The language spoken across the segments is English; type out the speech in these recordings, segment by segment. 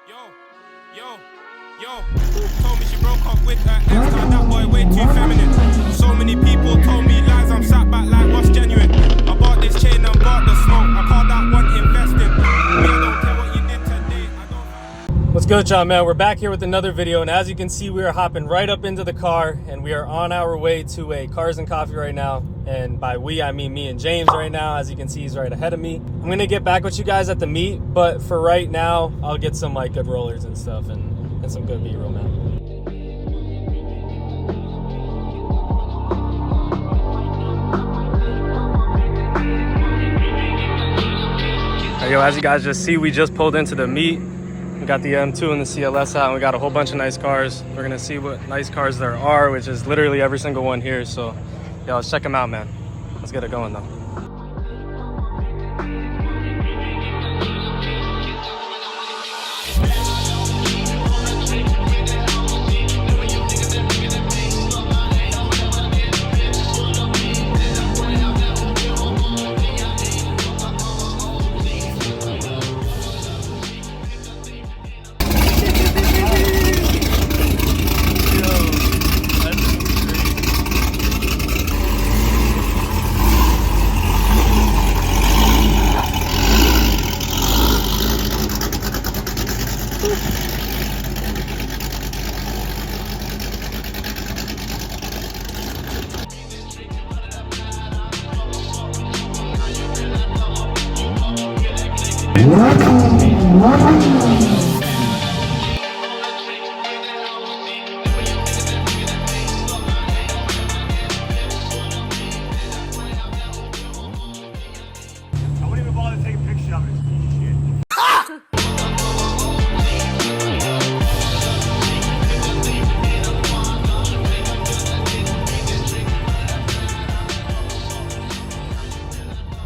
Yo, told me she broke up with her ex, cause that boy way too feminine. So many people told me lies, I'm sat back like what's genuine. I bought this chain and bought the smoke, I call that one investing. Me, I don't care what you did today, I don't... What's good, y'all, man? We're back here with another video, and as you can see, we are hopping right up into the car, and we are on our way to a Cars and Coffee right now. And by we, I mean me and James right now. As you can see, he's right ahead of me. I'm gonna get back with you guys at the meet, but for right now, I'll get some like good rollers and stuff and some good B-roll, man. Yo, as you guys just see, we just pulled into the meet. We got the M2 and the CLS out, and we got a whole bunch of nice cars. We're gonna see what nice cars there are, which is literally every single one here. So, yo, let's check them out, man. Let's get it going, though.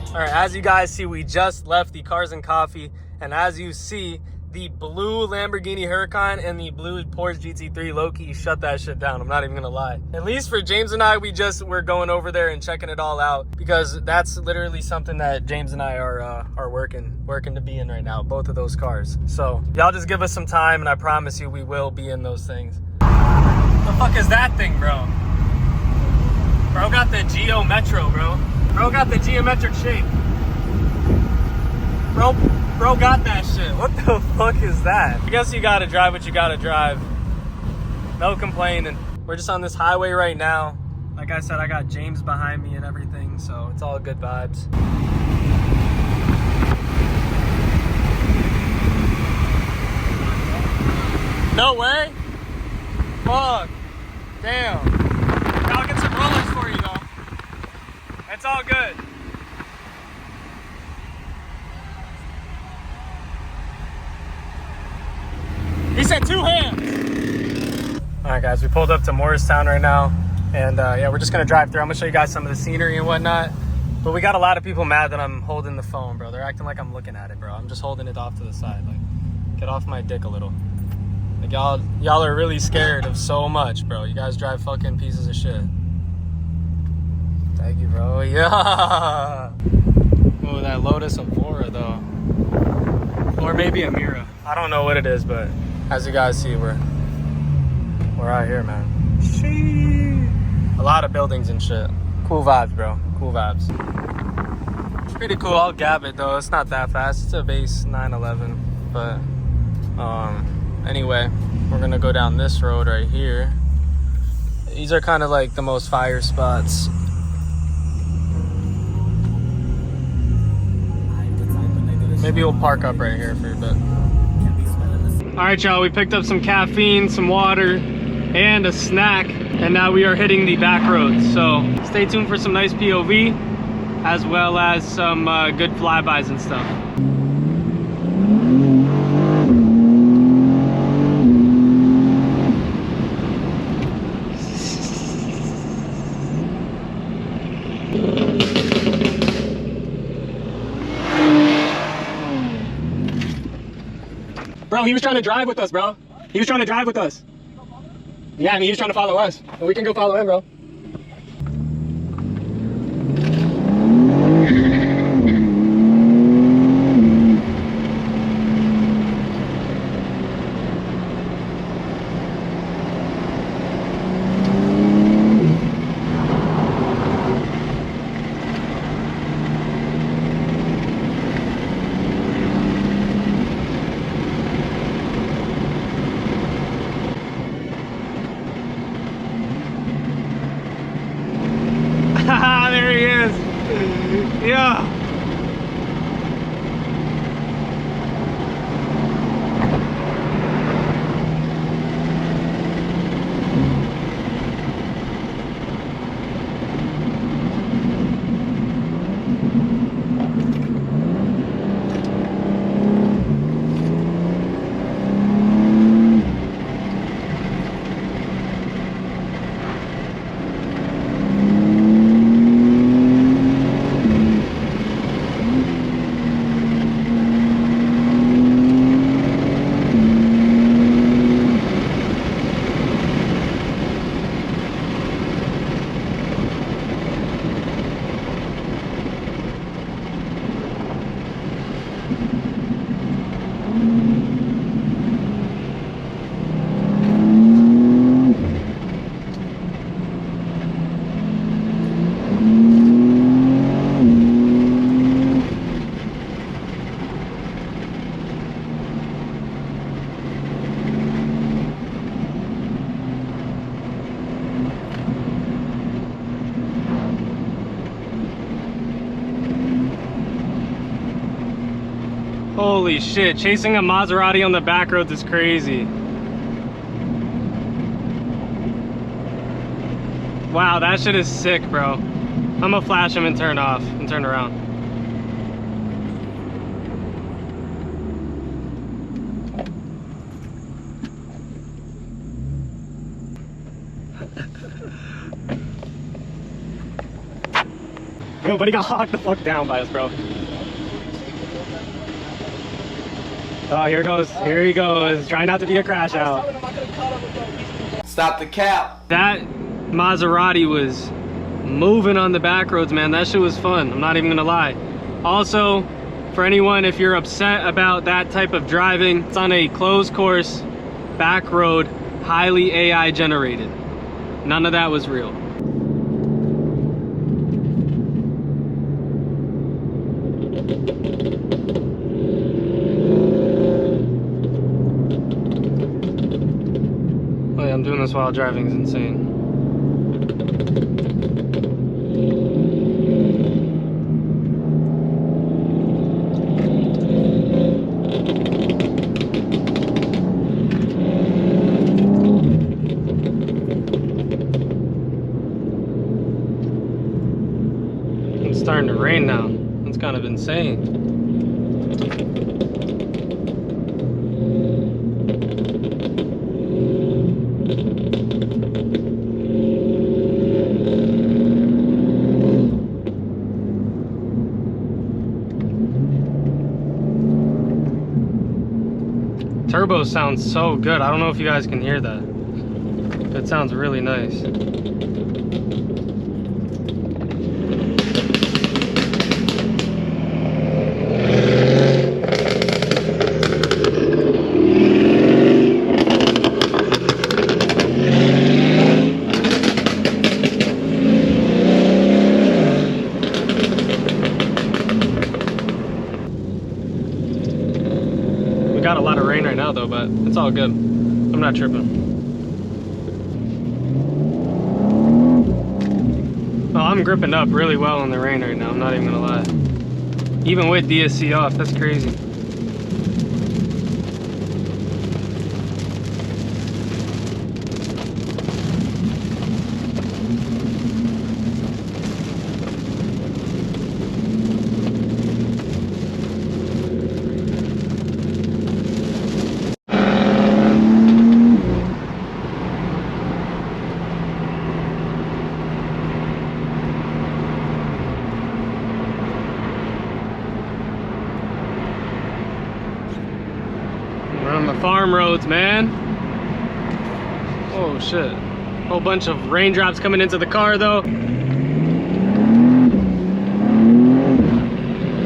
All right, as you guys see, we just left the Cars and Coffee, and as you see, the blue Lamborghini Huracan and the blue Porsche GT3 low-key shut that shit down. I'm not even gonna lie. At least for James and I, we're going over there and checking it all out, because that's literally something that James and I are working to be in right now, both of those cars. So y'all just give us some time, and I promise you we will be in those things. What the fuck is that thing, bro? Bro got the Geo Metro, bro. Bro got the geometric shape. Bro got that shit. What the fuck is that? I guess you gotta drive what you gotta drive. No complaining. We're just on this highway right now. Like I said, I got James behind me and everything, so it's all good vibes. No way? Fuck. Damn. I'll get some rollers for you though. It's all good. He said 2 hands. All right, guys, we pulled up to Morristown right now, and yeah, we're just gonna drive through. I'm gonna show you guys some of the scenery and whatnot. But we got a lot of people mad that I'm holding the phone, bro. They're acting like I'm looking at it, bro. I'm just holding it off to the side. Like, get off my dick a little. Like, y'all are really scared of so much, bro. You guys drive fucking pieces of shit. Thank you, bro. Yeah. Oh, that Lotus Evora, though. Or maybe a Mira. I don't know what it is, but as you guys see, we're out here, man. Sheesh. A lot of buildings and shit. Cool vibes, bro. Cool vibes. It's pretty cool. I'll gab it, though. It's not that fast. It's a base 911. But, anyway, we're going to go down this road right here. These are kind of like the most fire spots. Maybe we'll park up right here for a bit. All right, y'all, we picked up some caffeine, some water, and a snack, and now we are hitting the back roads. So stay tuned for some nice POV, as well as some good flybys and stuff. Bro, he was trying to drive with us, bro. He was trying to drive with us. Yeah, I mean, he was trying to follow us. But we can go follow him, bro. Yeah. Holy shit, chasing a Maserati on the back roads is crazy. Wow, that shit is sick, bro. I'm gonna flash him and turn off and turn around. Yo, buddy got hocked the fuck down by us, bro. Oh, here goes. Here he goes. Try not to be a crash out. Stop the cap. That Maserati was moving on the back roads, man. That shit was fun. I'm not even gonna lie. Also, for anyone, if you're upset about that type of driving, it's on a closed course, back road, highly AI generated. None of that was real. I'm doing this while driving is insane. It's starting to rain now. It's kind of insane. Turbo sounds so good. I don't know if you guys can hear that. It sounds really nice. Got a lot of rain right now though, but it's all good. I'm not tripping. Oh, I'm gripping up really well in the rain right now, I'm not even gonna lie. Even with DSC off, that's crazy. We're on the farm roads, man. Oh shit. Whole bunch of raindrops coming into the car though.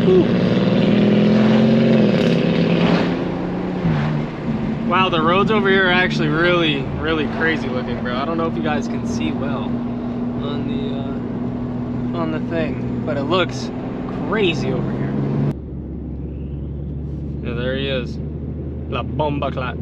Whew. Wow, the roads over here are actually really crazy looking, bro. I don't know if you guys can see well on the thing, but it looks crazy over here. Yeah, there he is. La bomba clat.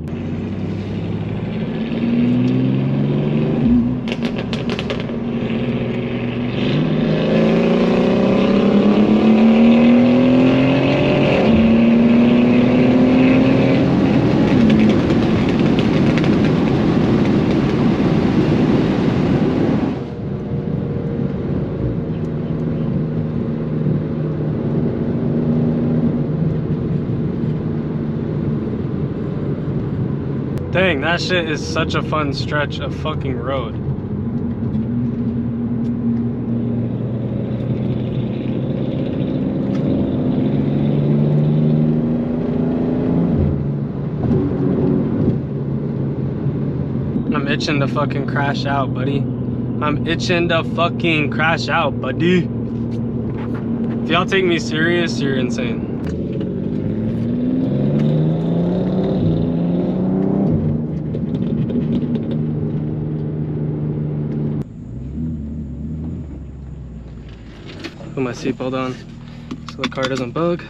Dang, that shit is such a fun stretch of fucking road. I'm itching to fucking crash out, buddy. I'm itching to fucking crash out, buddy. If y'all take me serious, you're insane. Put my seatbelt on so the car doesn't bug.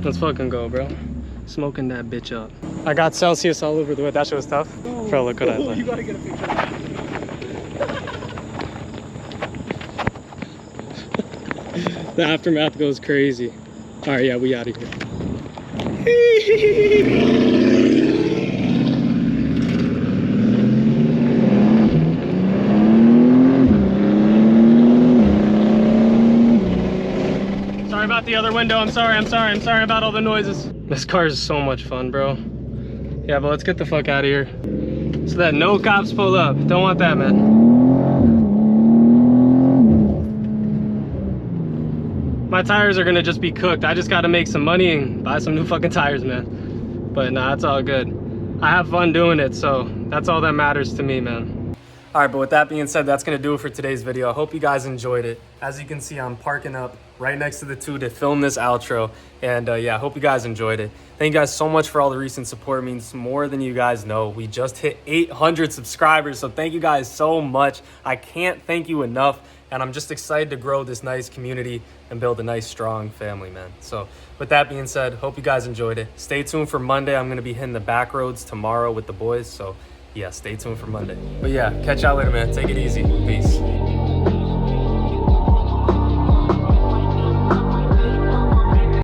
Let's fucking go, bro. Smoking that bitch up. I got Celsius all over the way. That shit was tough. Oh, bro, look at that. You gotta get a picture of that. The aftermath goes crazy. All right, yeah, we out of here. Sorry about the other window. I'm sorry about all the noises. This car is so much fun, bro. Yeah, but let's get the fuck out of here so that no cops pull up. Don't want that, man. My tires are gonna just be cooked. I just gotta make some money and buy some new fucking tires, man. But nah, it's all good. I have fun doing it, so that's all that matters to me, man. All right, but with that being said, that's gonna do it for today's video. I hope you guys enjoyed it. As you can see, I'm parking up right next to the two to film this outro. And yeah, I hope you guys enjoyed it. Thank you guys so much for all the recent support. It means more than you guys know. We just hit 800 subscribers, so thank you guys so much. I can't thank you enough. And I'm just excited to grow this nice community and build a nice, strong family, man. So with that being said, hope you guys enjoyed it. Stay tuned for Monday. I'm gonna be hitting the back roads tomorrow with the boys. So yeah, stay tuned for Monday. But yeah, catch y'all later, man. Take it easy. Peace.